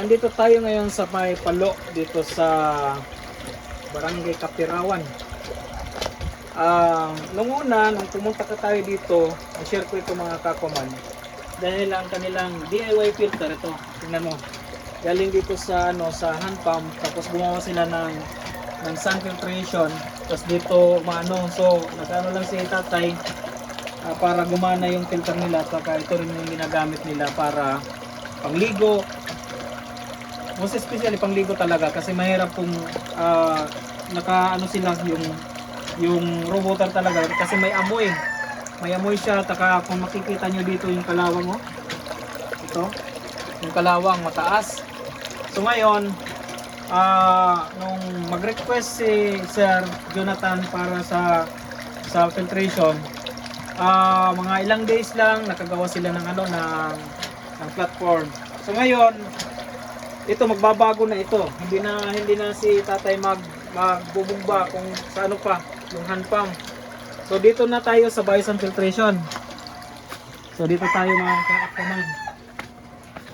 Nandito tayo ngayon sa may Palo dito sa Barangay Kapirawan. Nung una, nung pumunta ka tayo dito, na-share ko ito mga kakuman. Dahil ang kanilang DIY filter ito, tingnan mo. Galing dito sa sa hand pump, tapos gumawa sila ng sun filtration. Tapos dito so nagano lang si tatay para gumana yung filter nila. Saka ito rin yung ginagamit nila para pangligo. Most especially pangligo talaga kasi mahirap kung sila yung raw water talaga kasi may amoy. May amoy siya, taka kung makikita nyo dito yung kalawang ito, yung kalawang mataas. So ngayon, nung mag-request si Sir Jonathan para sa filtration, mga ilang days lang nakagawa sila ng ng platform. So ngayon, ito magbabago na ito. Hindi na si Tatay magbubungba kung sa pa, yung hand pump. So dito na tayo sa Bison filtration. So dito tayo mga kaakaman.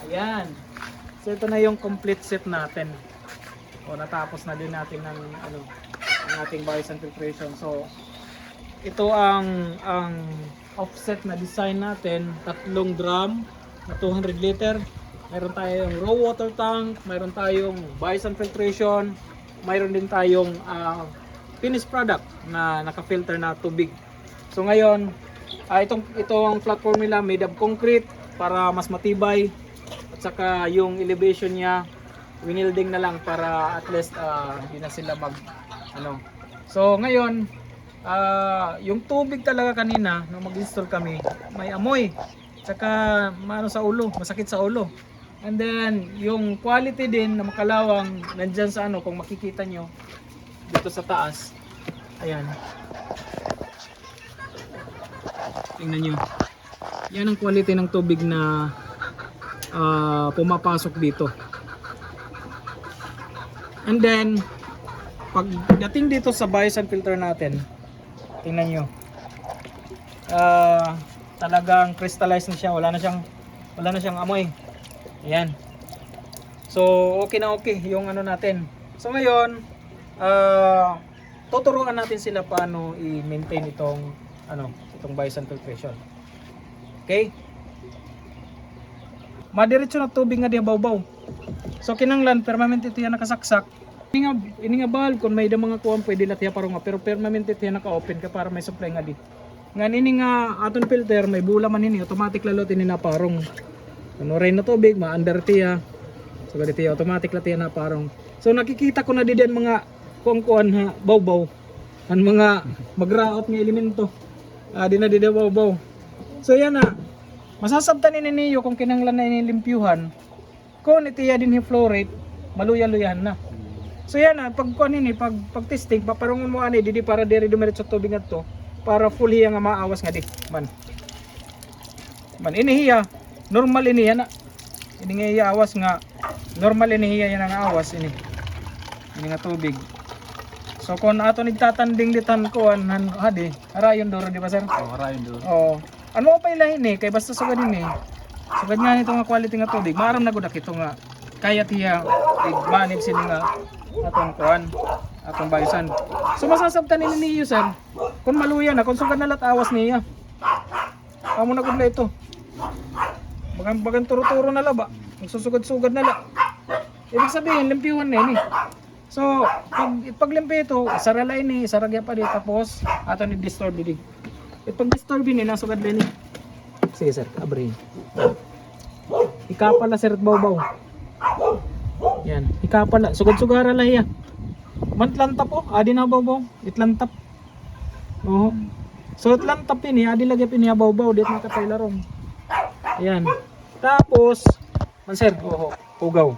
Ayan. So ito na yung complete set natin. O natapos na din natin ang ating Bison filtration. So ito ang offset na design natin, 3 drum na 200 liter. Mayroon tayong raw water tank, mayroon tayong Bison filtration, mayroon din tayong finished product na naka-filter na tubig. So ngayon, itong platform nila made of concrete para mas matibay, at saka yung elevation niya winilding na lang para at least hindi na sila So ngayon, yung tubig talaga kanina nung mag-install kami, may amoy, saka sa ulo, masakit sa ulo. And then yung quality din na makalawang nandyan sa kung makikita nyo dito sa taas. Ayan. Tingnan nyo. Yan ang quality ng tubig na pumapasok dito. And then pagdating dito sa Bison filter natin, tingnan nyo. Talagang crystallized na siya, wala na siyang amoy. Ayan. So okay na okay yung natin. So ngayon, tuturuan natin sila paano i-maintain itong Bison filtration. Okay? Madiretso na tubig nga diya bawbaw. So kinanglan permanent ito yan nakasaksak. Ini nga bahal kung may mga kuwan pwede latiya parong pero permanent ito yan naka-open ka para may supply nga di. Nga nini nga aton filter may bula man ini automatic lalo tini na parong rain na tubig ma-under tiya. So ganito tiya automatic latiya na parong. So nakikita ko na diyan mga kuwan bawbaw. Ang mga magraot nga elemento. Di na bawbaw. So yan na. Masasabtan niyo kung kinanglan na inilimpyuhan. Kung itiya din yung flow rate, maluya-luyan na. So yan na, pag testing, paparangon mo di para diri dumiretso sa tubig to para full hiya nga maawas nga di. Man inihiya, normal iniya na. Ini nga hiya awas nga, normal inihiya yan ang awas ini. Ini nga tubig. So kung ato nagtatanding ditan ko harayon duro di ba sir? Harayon duro. Ano pa ilahin kay basta sugad sugad nga nito nga quality nga tubig. Maaram na gud ito nga kaya tiya i-manage sila nga atong Bison. So masasabtan niyo sir. Kung maluya na, kung sugad na awas niya. Amo na gud na ito. Bagan turo-turo na la ba? Magsusugad-sugad na la. Ibig sabihin limpyuhan na ini. So, pag limpi ito, sarala ini, saragya pa di tapos ato ni disturb di. Pag disturb ni nasugad din ni. Sige sir, abri. Ikapala sir bawbaw. Yan, ikapala, sugad-sugara la iya. Mantlantap adi na bawbaw, itlantap. So itlantap ini, adi lagi ini bawbaw, dit makatay larong. Ayan. Tapos, man sir, hugaw.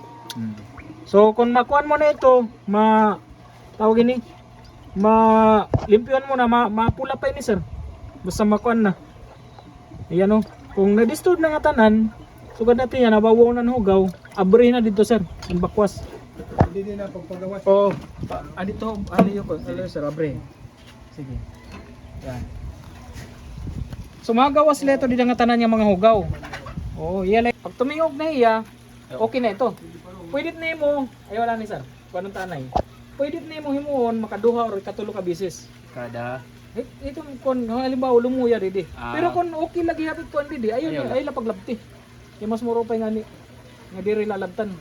So kung makuan mo na ito, tawag ini, limpyuhan mo na, mapula pa ini sir. Basta makuan na. Ayan kung na-disturb na nga tanan, sugad natin yan, nabawaw na hugaw, abri na dito sir, ang bakwas. Hindi din na pagpagawas. Dito, sir, abri. Sige. Yan. So magawas sila ito dito nga tanan yung mga hugaw. Iya like, pag tumingog na iya, okay na ito. pwede nimo, ay wala ni sir. Kuan tanay. Pwede nimo himuon makaduha or katulo ka bisis. Kada. Ito kon halimbawa lumuya didi. Ah. Pero kon okay lagi hapit kon didi, ayun ay la paglabti. Kay mas muro pa nga ni nga diri lalabtan.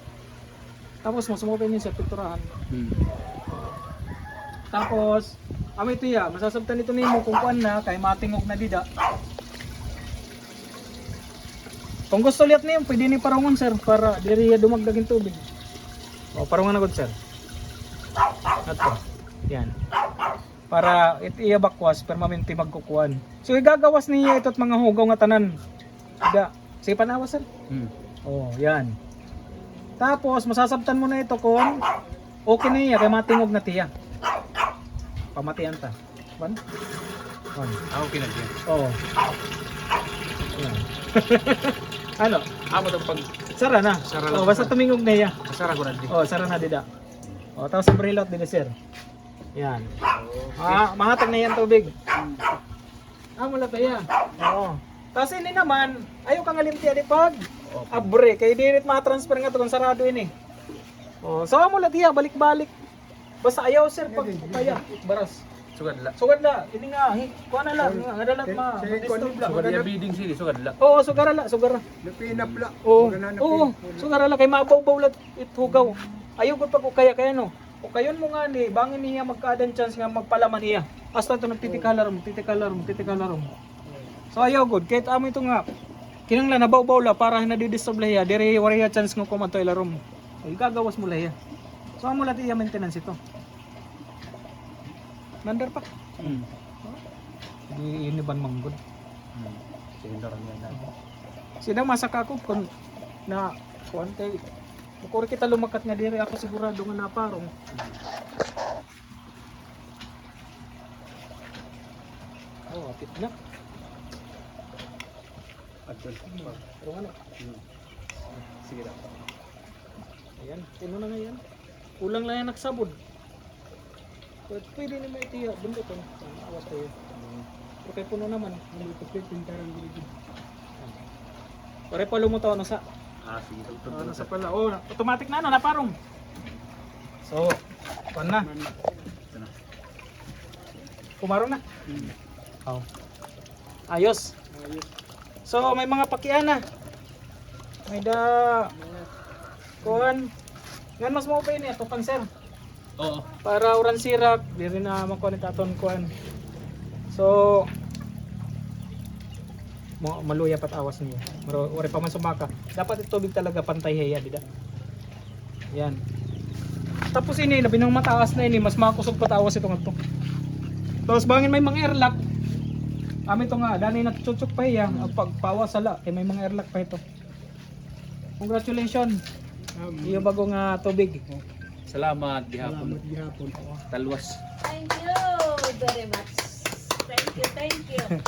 Tapos mas mo pa niya sa pikturahan. Tapos amay tiya, masasabtan ito nimo kung kuan na kay matingog na dida. Kung gusto liat niyo, pwede ni parangon sir para diri dumagdagin tubig. O parangon na gud sir. Ato. Yan. Para iya bakwas permanente magkukuan. So igagawas niya ito't mga hugaw nga tanan. Ida, say panawas sir. Oh, yan. Tapos masasabtan mo na ito kung okay na iya kay matingog na tiya. Pamatian ta. One. Okay na diyan. Oo. Yan. Ano? Amo to pag Sara na. Sara Oh, lang. basta tumingog na iya. kasara ko na di. Oh, sara na dida. Oh, tapos umbrella din sir. Yan. Mahatag na yan tubig. Mula pa iya. Oo. Tapos ini naman, ayaw kang alimtiya di pag abre kay dinit ma-transfer nga to kung sarado ini. Oh, so mula tiya balik-balik. Basta ayaw sir pag kaya baras. Sugad la. Sugad la, ini nga, kuha na lang, nga dalat ma-disturb la. Sugad ya bidding sili sugad la. Oo, sugara la, sugara. Napinapla. Oo, sugara la, kay mabaw-baw la itugaw. Ayaw ko pag kaya no. O kayon mo nga ni, bangin niya magkaadan chance nga magpalaman niya. Hasta ito nagtitikalar mo. So ayaw good, kahit amo ito nga, kinanglan nabaw-baw la para nadidisturb la hiya, diri wariya chance nga kumanto ilarom. O igagawas mo la hiya. So amo la tiya maintenance ito. Nandar pa. Di ini ban manggod. Sige daw yan. Sina masaka ako kung na kuan kay kung kita lumakat nga diri ako sigurado nga naparong. Oh, apit na. Pero ano? Sige daw. Ayan, puno na nga yan. Kulang lang yan nagsabod. Pwede naman itiya, bundok ko. Awas tayo. Pero kay puno naman. Pare pa lumutaw na sa. Sige daw. Ano sa pala? Oh, automatic na ano, naparong. So, kuan na. Pumarong na. Oh. Ayos. So, may mga pakian na. May da kuan. Ngan mas mo pa ini ato pang sir. Oo. Para uran sirak, di rin na makuha aton kuan. So, maluya pat awas niya. Ore pa man sumaka. Dapat ito tubig talaga pantay heya dida. Yan. Tapos ini labi nang mataas na ini, mas makusog pat awas ito ngadto. Tapos bangin may mga airlock. Ami to nga dani nagchuchuk pa heya, pagpawas sala kay may mga airlock pa ito. Congratulations. Iyo bagong tubig. Salamat gihapon. Talwas. Thank you very much. Thank you.